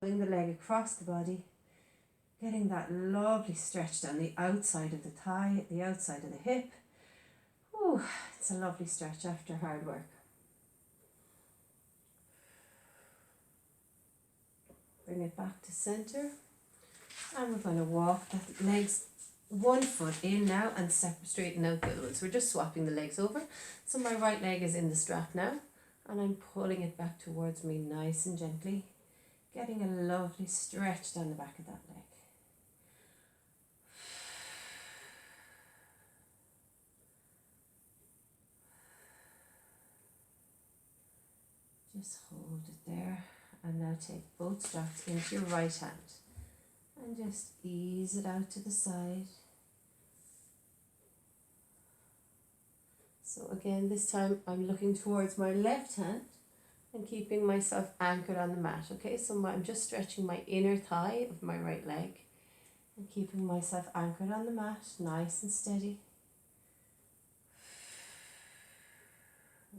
Pulling the leg across the body, getting that lovely stretch down the outside of the thigh, the outside of the hip. Ooh, it's a lovely stretch after hard work. Bring it back to center, and we're going to walk the legs one foot in now and straighten out the other one. So we're just swapping the legs over. So my right leg is in the strap now, and I'm pulling it back towards me nice and gently, getting a lovely stretch down the back of that leg. Just hold it there, and now take both straps into your right hand and just ease it out to the side. So again, this time I'm looking towards my left hand and keeping myself anchored on the mat. Okay, so I'm just stretching my inner thigh of my right leg and keeping myself anchored on the mat, nice and steady.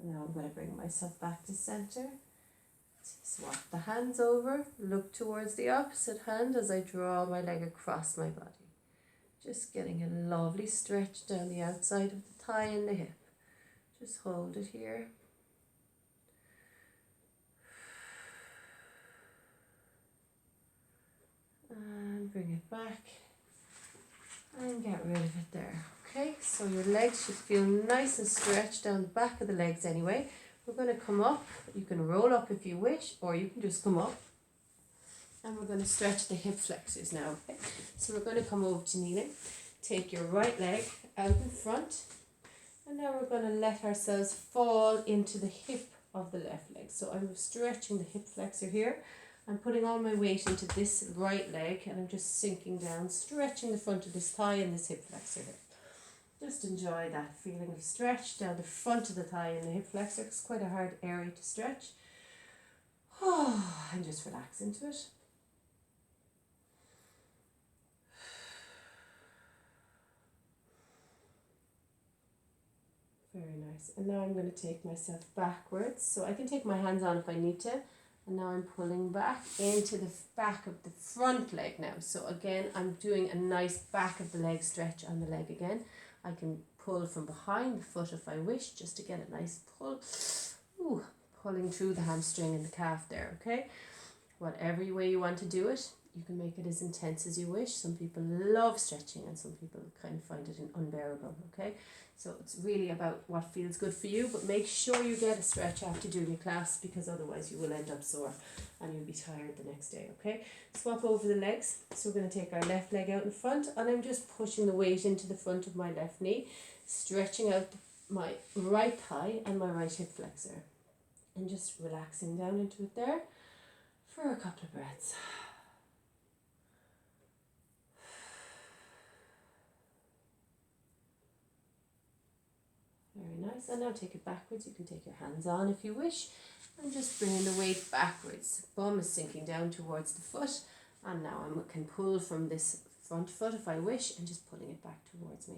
Now I'm going to bring myself back to center. Swap the hands over, look towards the opposite hand as I draw my leg across my body. Just getting a lovely stretch down the outside of the thigh and the hip. Just hold it here. And bring it back. And get rid of it there. Okay, so your legs should feel nice and stretched down the back of the legs anyway. We're going to come up. You can roll up if you wish, or you can just come up. And we're going to stretch the hip flexors now. Okay? So we're going to come over to kneeling. Take your right leg out in front. And now we're going to let ourselves fall into the hip of the left leg. So I'm stretching the hip flexor here. I'm putting all my weight into this right leg, and I'm just sinking down, stretching the front of this thigh and this hip flexor here. Just enjoy that feeling of stretch down the front of the thigh and the hip flexor. It's quite a hard area to stretch. Oh, and just relax into it. Very nice. And now I'm going to take myself backwards. So I can take my hands on if I need to. And now I'm pulling back into the back of the front leg now. So again, I'm doing a nice back of the leg stretch on the leg again. I can pull from behind the foot if I wish, just to get a nice pull. Ooh, pulling through the hamstring and the calf there, okay? Whatever way you want to do it, you can make it as intense as you wish. Some people love stretching and some people kind of find it unbearable, okay? So it's really about what feels good for you, but make sure you get a stretch after doing your class, because otherwise you will end up sore and you'll be tired the next day, okay? Swap over the legs. So we're going to take our left leg out in front, and I'm just pushing the weight into the front of my left knee, stretching out my right thigh and my right hip flexor, and just relaxing down into it there for a couple of breaths. Very nice. And now take it backwards. You can take your hands on if you wish, and just bringing the weight backwards. Bum is sinking down towards the foot, and now I can pull from this front foot if I wish, and just pulling it back towards me.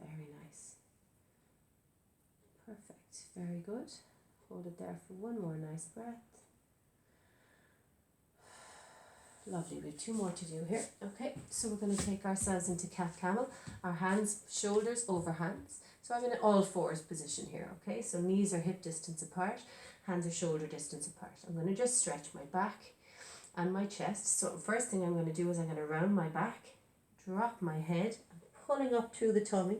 Very nice. Perfect. Very good. Hold it there for one more nice breath. Lovely. We have two more to do here. Okay, so we're going to take ourselves into cat camel. Our hands, shoulders over hands. So I'm in an all fours position here. Okay, so knees are hip distance apart, hands are shoulder distance apart. I'm going to just stretch my back and my chest. So first thing I'm going to do is I'm going to round my back, drop my head, pulling up through the tummy,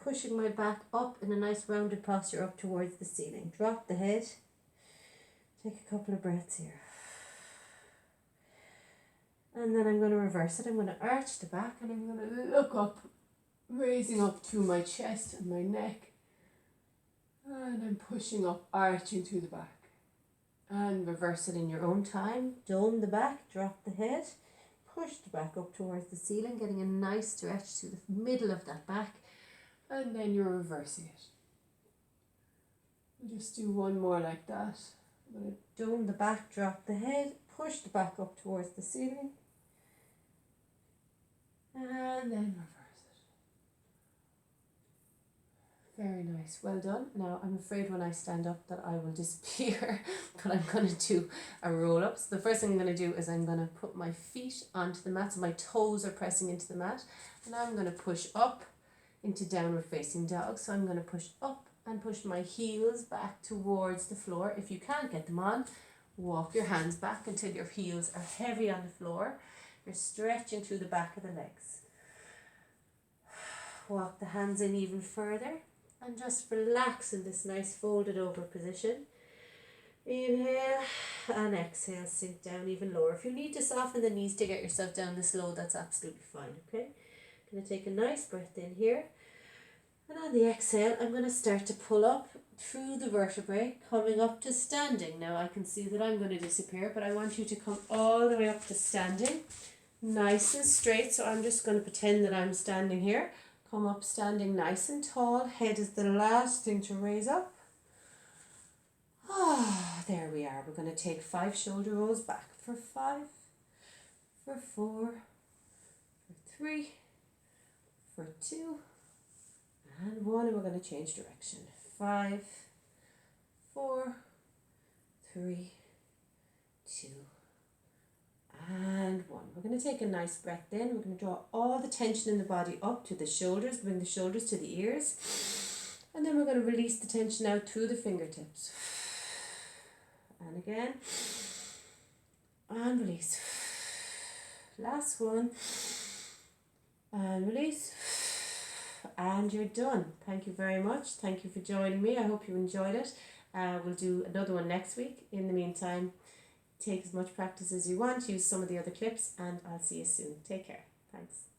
pushing my back up in a nice rounded posture up towards the ceiling. Drop the head. Take a couple of breaths here. And then I'm going to reverse it. I'm going to arch the back, and I'm going to look up, raising up through my chest and my neck. And I'm pushing up, arching through the back. And reverse it in your own time. Dome the back, drop the head, push the back up towards the ceiling, getting a nice stretch to the middle of that back. And then you're reversing it. We'll just do one more like that. I'm going to dome the back, drop the head, push the back up towards the ceiling. And then reverse Very nice. Well done. Now, I'm afraid when I stand up that I will disappear, but I'm going to do a roll up. So the first thing I'm going to do is I'm going to put my feet onto the mat. So my toes are pressing into the mat. And I'm going to push up into downward facing dog. So I'm going to push up and push my heels back towards the floor. If you can't get them on, walk your hands back until your heels are heavy on the floor. You're stretching through the back of the legs. Walk the hands in even further. And just relax in this nice folded over position. Inhale and exhale, sink down even lower. If you need to soften the knees to get yourself down this low, that's absolutely fine, okay? Going to take a nice breath in here. And on the exhale, I'm going to start to pull up through the vertebrae, coming up to standing. Now I can see that I'm going to disappear, but I want you to come all the way up to standing. Nice and straight, so I'm just going to pretend that I'm standing here. Come up standing nice and tall. Head is the last thing to raise up. There we are. We're going to take 5 shoulder rolls back. For 5, for 4, for 3, for 2, and 1. And we're going to change direction. 5, 4, 3, 2, and 1. We're going to take a nice breath in. We're going to draw all the tension in the body up to the shoulders. Bring the shoulders to the ears. And then we're going to release the tension out through the fingertips. And again. And release. Last one. And release. And you're done. Thank you very much. Thank you for joining me. I hope you enjoyed it. We'll do another one next week. In the meantime, take as much practice as you want. Use some of the other clips, and I'll see you soon. Take care. Thanks.